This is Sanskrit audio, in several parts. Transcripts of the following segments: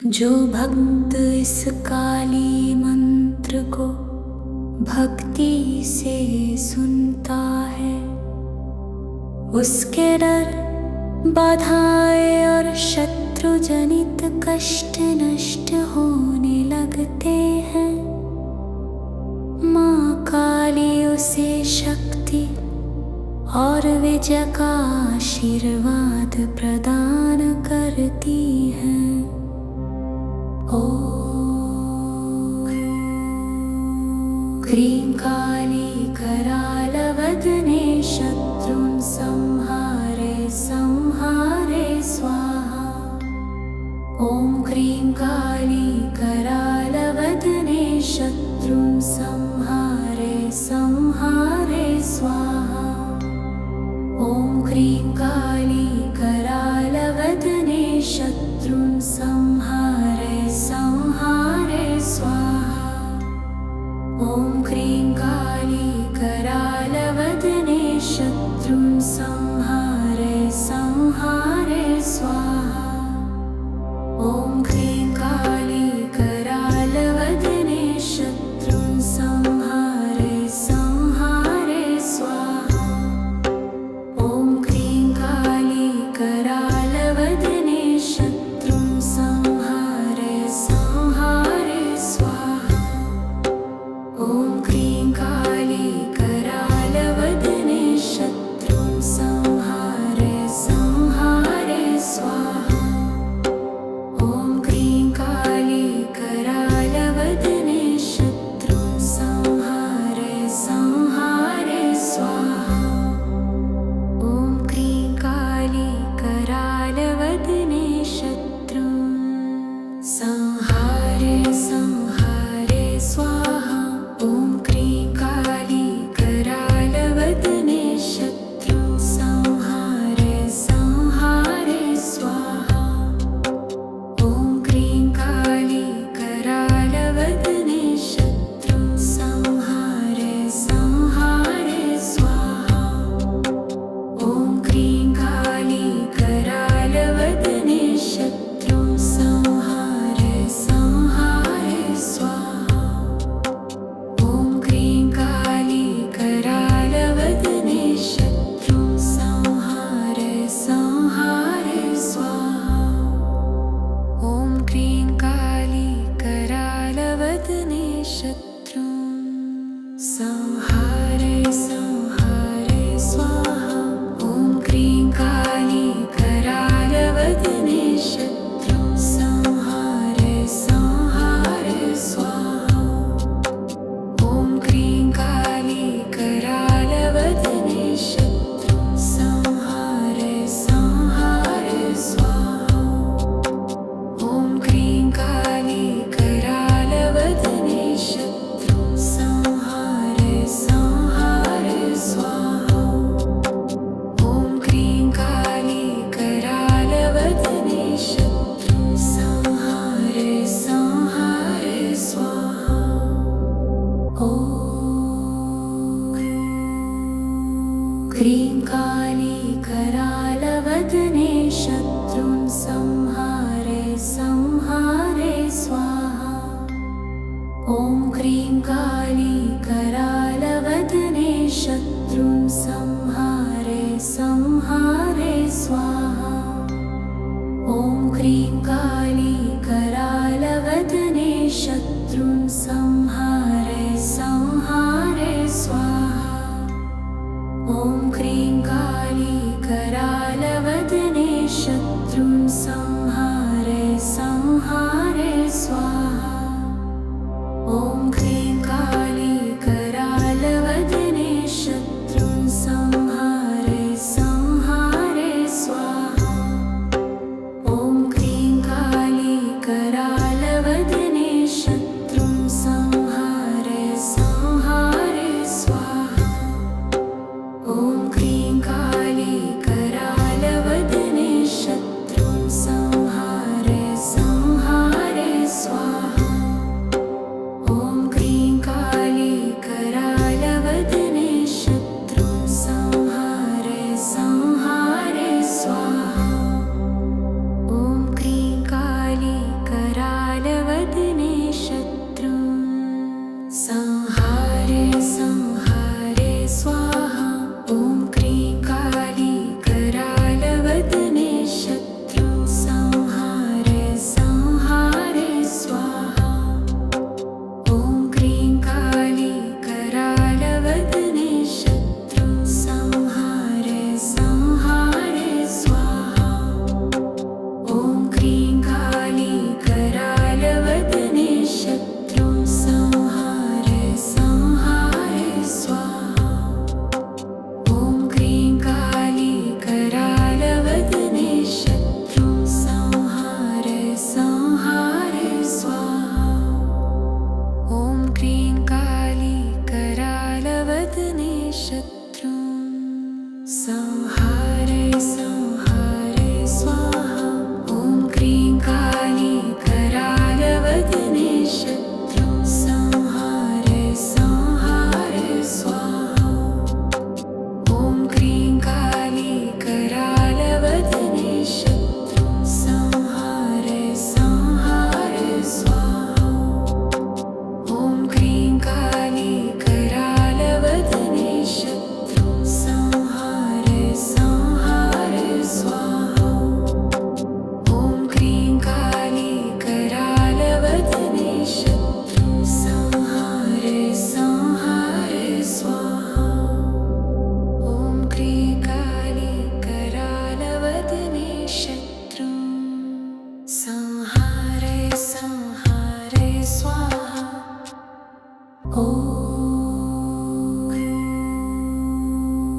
जो भक्त इस काली मंत्र को भक्ति से सुनता है, उसके डर बाधाएं और शत्रु जनित कष्ट नष्ट होने लगते हैं। माँ काली उसे शक्ति और विजय का आशीर्वाद प्रदान करती है। ह्रीं काली करालवदने शत्रुं संहारे संहारे स्वाहा। ॐ ह्रीं काली करालवदने शत्रुं संहारे संहारे स्वाहा। ॐ ह्रीं काली करालवदने शत्रुं संहारे संहारे स्वाहा। ॐ ह्रीं काली करालवदने शत्रुं संहारे संहारे स्वाहा। ॐ ह्रीं काली करालवदने शत्रुं संहारे संहारे स्वाहा। ॐ ह्रीं काली करालवदने शत्रुं संहारे संहारे स्वाहा। ॐ ह्रीं काली करालवदने शत्रुं संहारे संहारे स्वाहा। ॐ ह्रीं काली करालवदने शत्रुं संहारे संहारे स्वाहा। ॐ ह्रीं काली करालवदने शत्रुं संहारे संहारे स्वाहा। ॐ ह्रीं काली करालवदने शत्रुं संहारे संहारे स्वाहा। ॐ ह्रीं काली करालवदने शत्रुं संहारे संहारे स्वाहा। ॐ ह्रीं काली करालवदने शत्रुं संहारे संहारे स्वाहा। ॐ ह्रीं काली करालवदने शत्रुं संहारे संहारे स्वाहा। ॐ ह्रीं काली करालवदने शत्रुं संहारे संहारे स्वाहा। ॐ ह्रीं काली करालवदने शत्रुं संहारे संहारे स्वाहा। ॐ ह्रीं काली करालवदने शत्रुं संहारे संहारे स्वाहा। ॐ ह्रीं काली करालवदने शत्रुं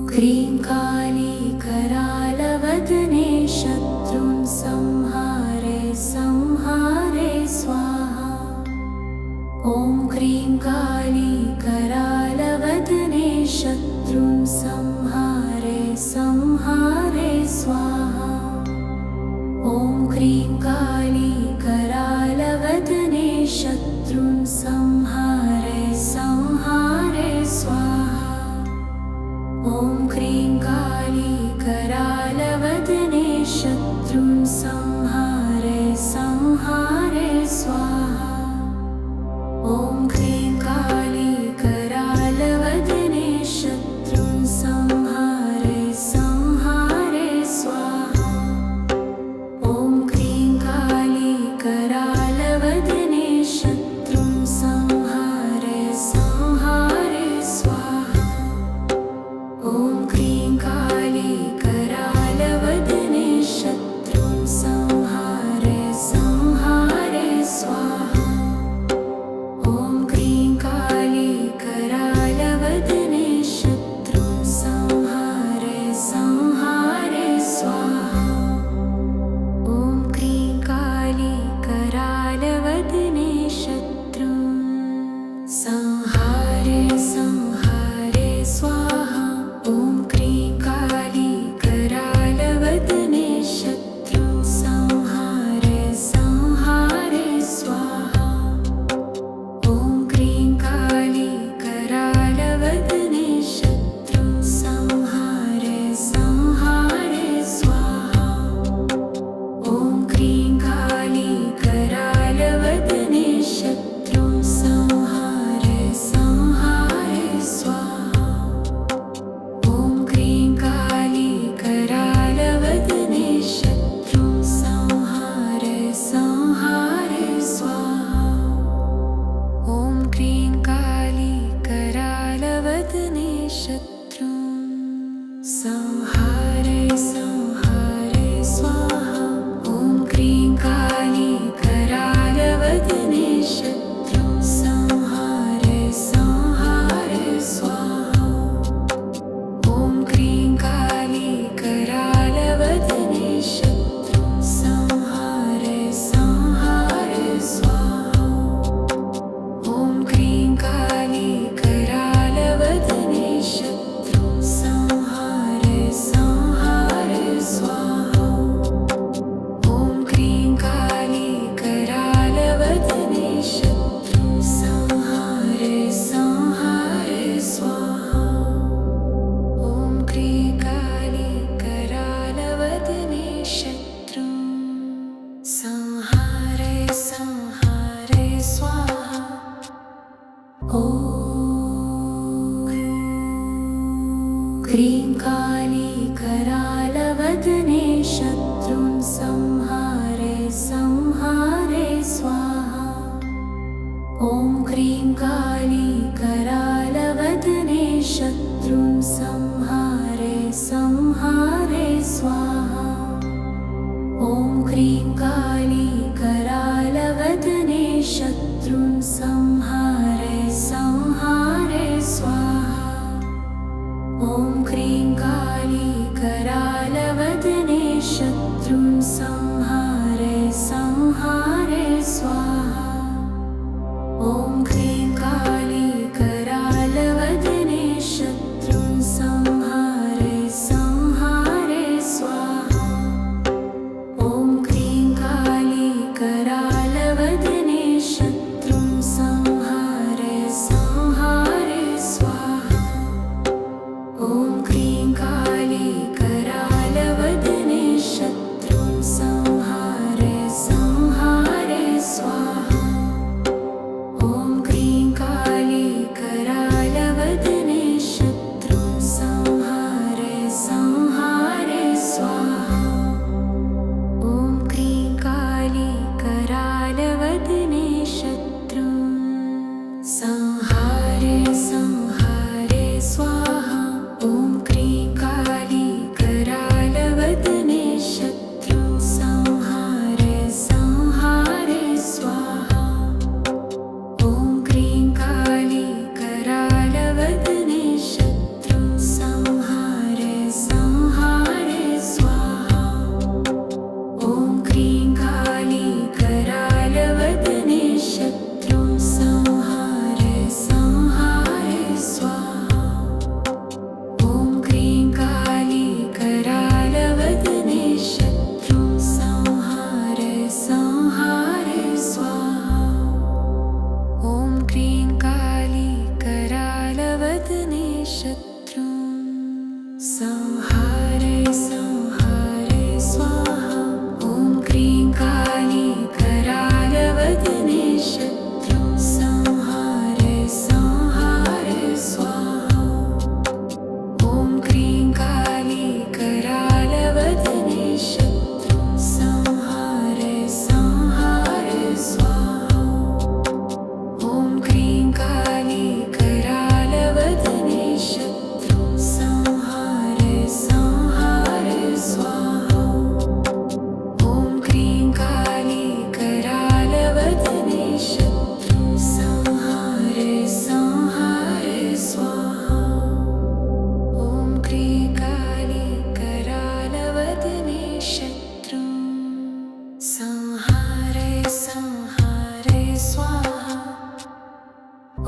क्रीं काली करालवदने शत्रुं संहारे संहारे स्वाहा। ॐ क्रीं काली करालवदने शत्रुं संहारे संहारे स्वाहा। ॐ क्रीं काली करालवदने शत्रुं संहारे संहारे स्वाहा। ॐ क्रीं काली करालवदने शत्रुं संहारे संहारे स्वाहा। ॐ क्रीं काली करालवदने शत्रुं संहारे संहारे स्वाहा। ॐ क्रीं काली करालवदने शत्रुं संहारे संहारे स्वाहा। ॐ क्रीं काली करालवदने शत्रुं संहारे संहारे स्वाहा। ॐ क्रीं काली करालवदने शत्रुं संहारे संहारे स्वाहा। ॐ क्रीं काली करालवदने शत्रुं संहारे संहारे स्वाहा। ॐ क्रीं काली करालवदने शत्रुं संहारे संहारे स्वाहा। ॐ क्रीं काली करालवदने शत्रुं संहारे संहारे स्वाहा। ॐ क्रीं काली करालवदने शत्रुं संहारे संहारे स्वाहा। ॐ क्रीं काली करालवदने शत्रुं संहारे संहारे स्वाहा। ॐ क्रीं काली करालवदने शत्रुं संहारे संहारे स्वाहा। ॐ क्रीं काली करालवदने शत्रुं संहारे संहारे स्वाहा। ॐ क्रीं काली करालवदने शत्रुं संहारे संहारे स्वाहा। ॐ क्रीं काली करालवदने शत्रुं संहारे संहारे स्वाहा। ॐ क्रीं काली करालवदने शत्रुं संहारे संहारे स्वाहा। ॐ क्रीं काली करालवदने शत्रुं संहारे संहारे स्वाहा। ॐ क्रीं काली करालवदने शत्रुं संहारे संहारे स्वाहा। ॐ क्रीं काली करालवदने शत्रुं संहारे संहारे स्वाहा। ॐ क्रीं काली करालवदने शत्रुं संहारे संहारे स्वाहा। ॐ क्रीं काली करालवदने शत्रुं संहारे संहारे स्वाहा। ॐ क्रीं काली करालवदने शत्रुं संहारे संहारे स्वाहा। ॐ क्रीं काली करालवदने शत्रुं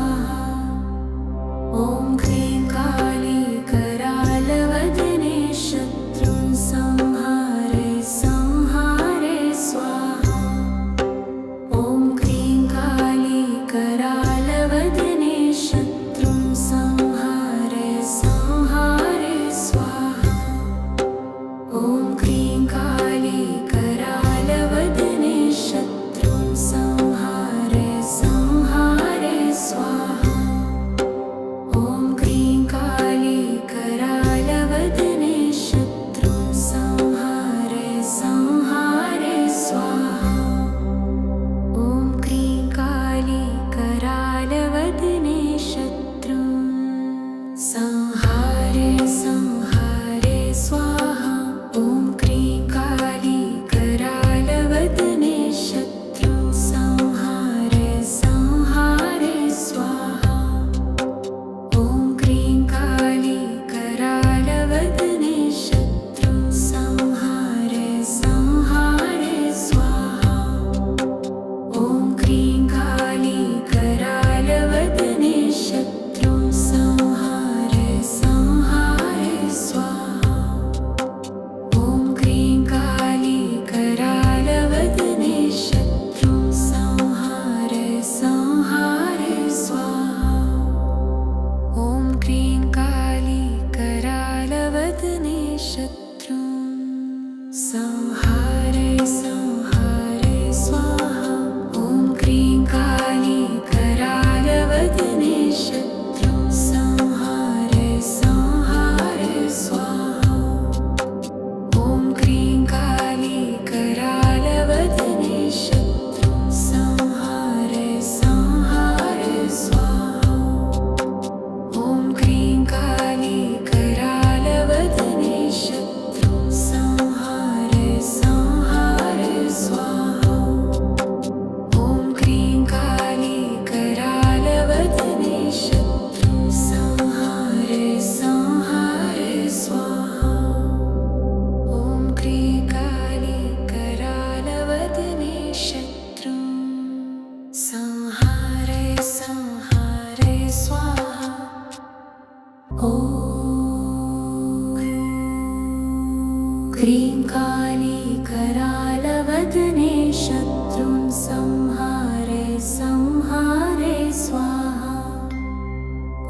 स्वाहा ॐ क्लीं काली करालवदने शत्रुं संहारे संहारे स्वाहा। क्रीं काली करालवदने शत्रुं संहारे संहारे स्वाहा।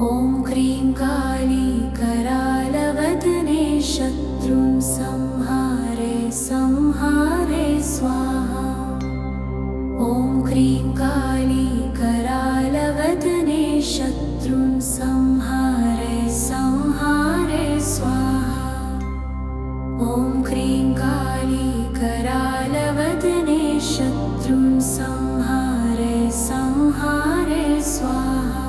ॐ क्रीं काली करालवदने शत्रुं संहारे संहारे स्वाहा। ॐ क्रीं काली करालवदने शत्रुं संहारे संहारे स्वाहा। ॐ क्रीं काली करालवदने शत्रुं संहारे संहारे स्वाहा।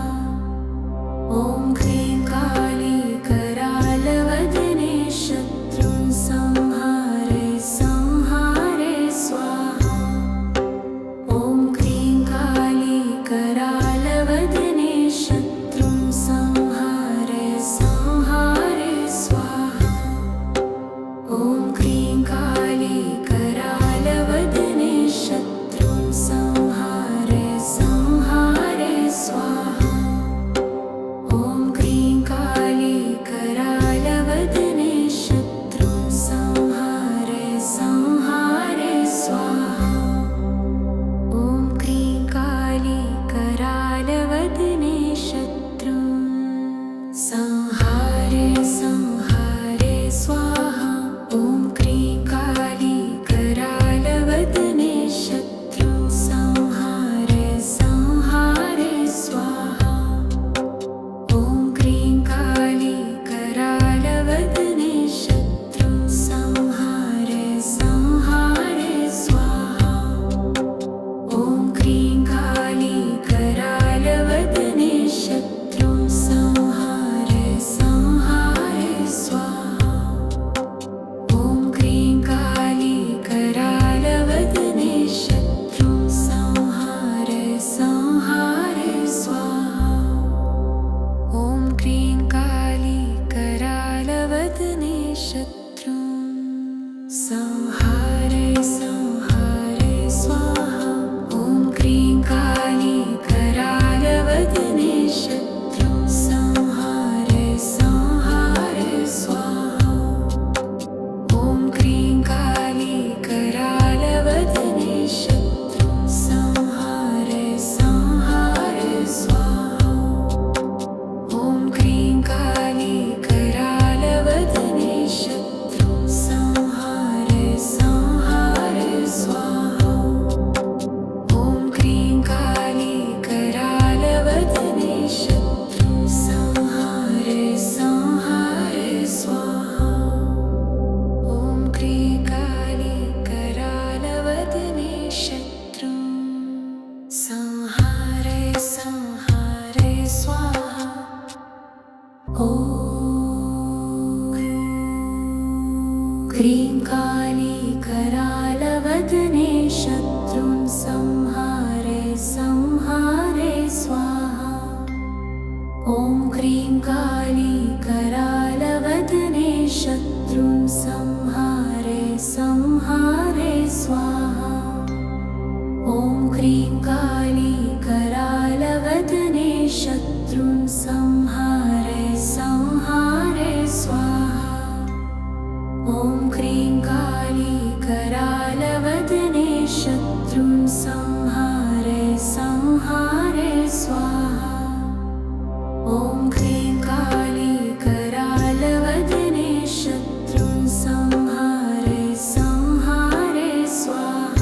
ॐ क्रीं काली करालवदने शत्रुं संहारे संहारे स्वाहा। ॐ क्रीं काली करालवदने शत्रुं संहारे संहारे स्वाहा। ॐ क्रीं काली करालवदने शत्रुं संहारे संहारे स्वाहा। ॐ क्रीं काली करालवदने शत्रुं संहारे संहारे स्वाहा। ॐ क्रीं काली करालवदने शत्रुं संहारे संहारे स्वाहा। ॐ क्रीं काली करालवदने शत्रुं संहारे संहारे स्वाहा। ॐ क्रीं काली करालवदने शत्रुं संहारे संहारे स्वाहा। ॐ क्रीं काली करालवदने शत्रुं संहारे संहारे स्वाहा। ॐ क्रीं काली करालवदने शत्रुं संहारे संहारे स्वाहा। ॐ क्रीं काली करालवदने शत्रुं संहारे संहारे स्वाहा। ॐ क्रीं काली करालवदने शत्रुं संहारे संहारे स्वाहा। ॐ क्रीं काली करालवदने शत्रुं संहारे संहारे स्वाहा। ॐ क्रीं काली करालवदने शत्रुं संहारे संहारे स्वाहा। ॐ क्रीं काली करालवदने शत्रुं संहारे संहारे स्वाहा। ॐ क्रीं काली करालवदने शत्रुं संहारे संहारे स्वाहा। ॐ क्रीं काली करालवदने शत्रुं संहारे संहारे स्वाहा। ॐ क्रीं काली करालवदने शत्रुं संहारे संहारे स्वाहा। ॐ क्रीं काली करालवदने शत्रुं संहारे संहारे स्वाहा। ॐ क्रीं काली करालवदने शत्रुं संहारे संहारे स्वाहा। ॐ क्रीं काली करालवदने शत्रुं संहारे संहारे स्वाहा।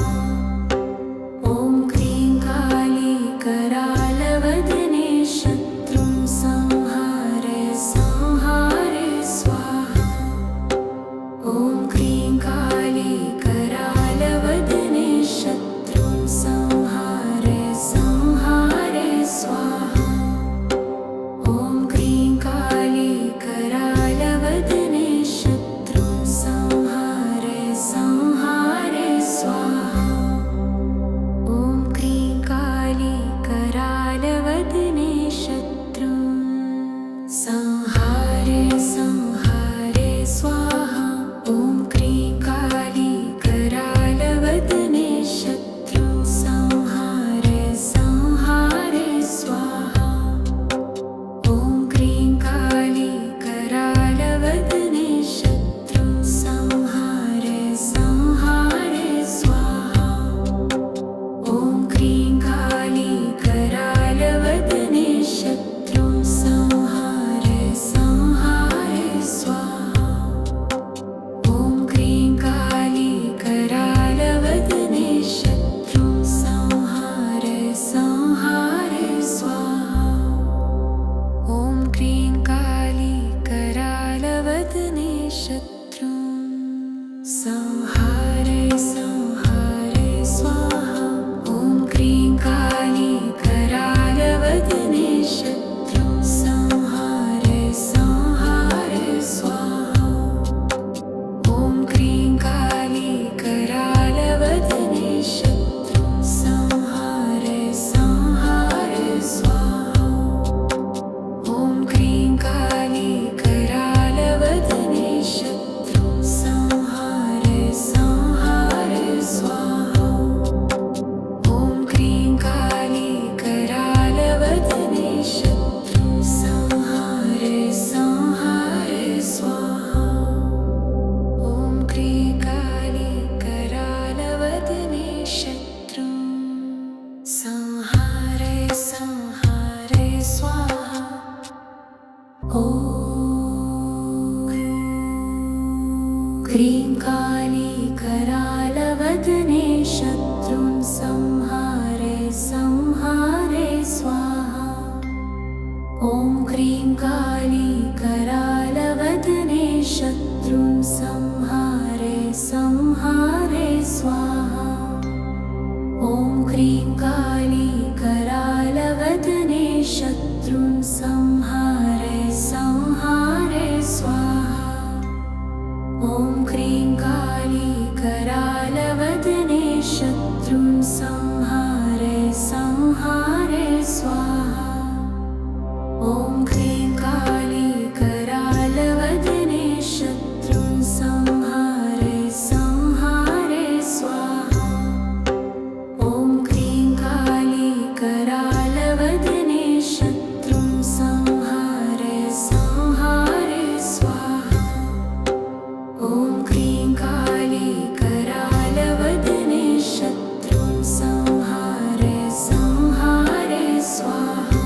क्रीं काली करालवदने शत्रुं संहारे संहारे स्वाहा। ॐ क्रीं काली करालवदने शत्रुं संहारे संहारे स्वाहा। ॐ क्रीं काली करालवदने शत्रुं संहारे संहारे स्वाहा। ॐ क्रीं काली करालवदने शत्रुं संहारे संहारे स्वाहा। ॐ क्रीं काली करालवदने शत्रुं संहारे संहारे स्वाहा। ॐ क्रीं काली करालवदने शत्रुं संहारे संहारे स्वाहा। ॐ क्रीं काली करालवदने शत्रुं संहारे संहारे स्वाहा।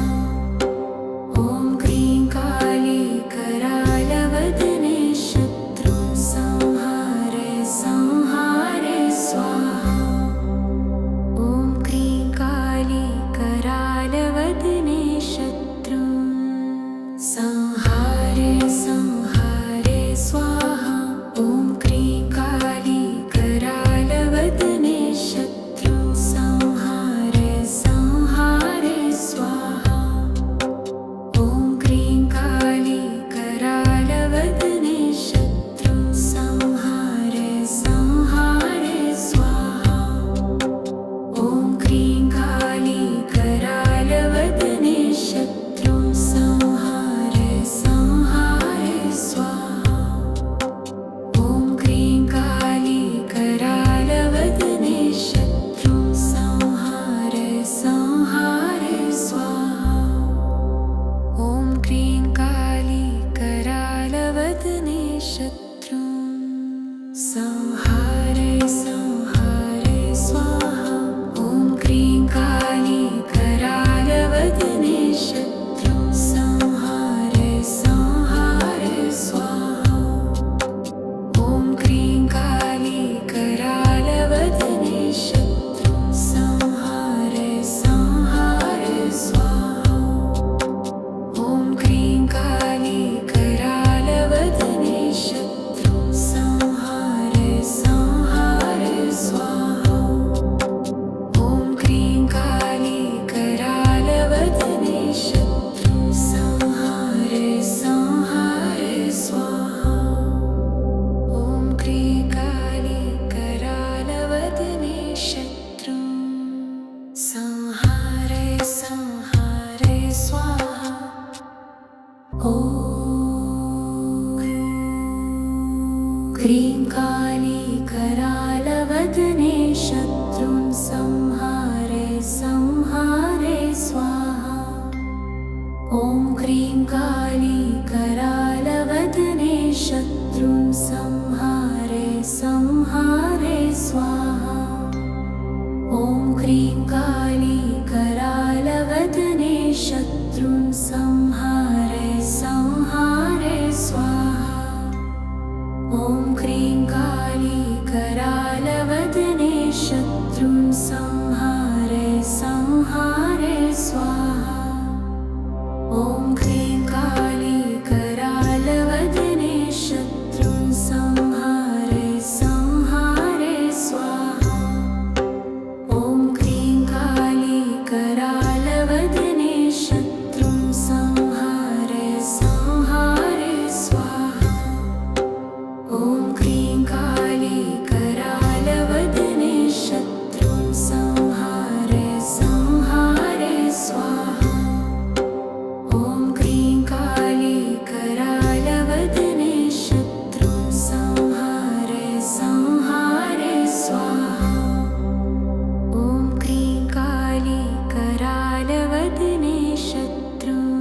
ॐ क्रीं काली करालवदने शत्रुं संहारे संहारे स्वाहा। ॐ क्रीं काली करालवदने शत्रुं संहारे संहारे स्वाहा। ॐ क्रीं काली करालवदने शत्रुं संहारे संहारे स्वाहा। ॐ क्रीं काली करालवदने शत्रुं संहारे संहारे स्वाहा। ॐ क्रीं काली करालवदने शत्रुं संहारे संहारे स्वाहा। ॐ क्रीं काली करालवदने शत्रुं संहारे संहारे स्वाहा। ॐ क्रीं काली करालवदने शत्रुं संहारे संहारे स्वाहा। ॐ क्रीं काली करालवदने शत्रुं संहारे संहारे स्वाहा। ॐ क्रीं काली करालवदने शत्रुं संहारे संहारे स्वाहा। ॐ क्रीं काली करालवदने शत्रुं संहारे संहारे स्वाहा। ॐ क्रीं काली करालवदने शत्रुं संहारे संहारे स्वाहा। ॐ क्रीं काली करालवदने शत्रुं संहारे संहारे स्वाहा। ॐ क्रीं काली करालवदने शत्रुं संहारे संहारे स्वाहा। ॐ क्रीं काली करालवदने शत्रुं संहारे संहारे स्वाहा। ॐ क्रीं काली करालवदने शत्रुं संहारे संहारे स्वाहा। ॐ क्रीं काली करालवदने शत्रुं संहारे संहारे स्वाहा। ॐ क्रीं काली करालवदने शत्रुं संहारे संहारे स्वाहा। ॐ क्रीं काली करालवदने शत्रुं संहारे संहारे स्वाहा। ॐ क्रीं काली करालवदने शत्रुं संहारे संहारे स्वाहा। ॐ क्रीं काली करालवदने शत्रुं संहारे संहारे स्वाहा। ॐ क्रीं काली करालवदने शत्रुं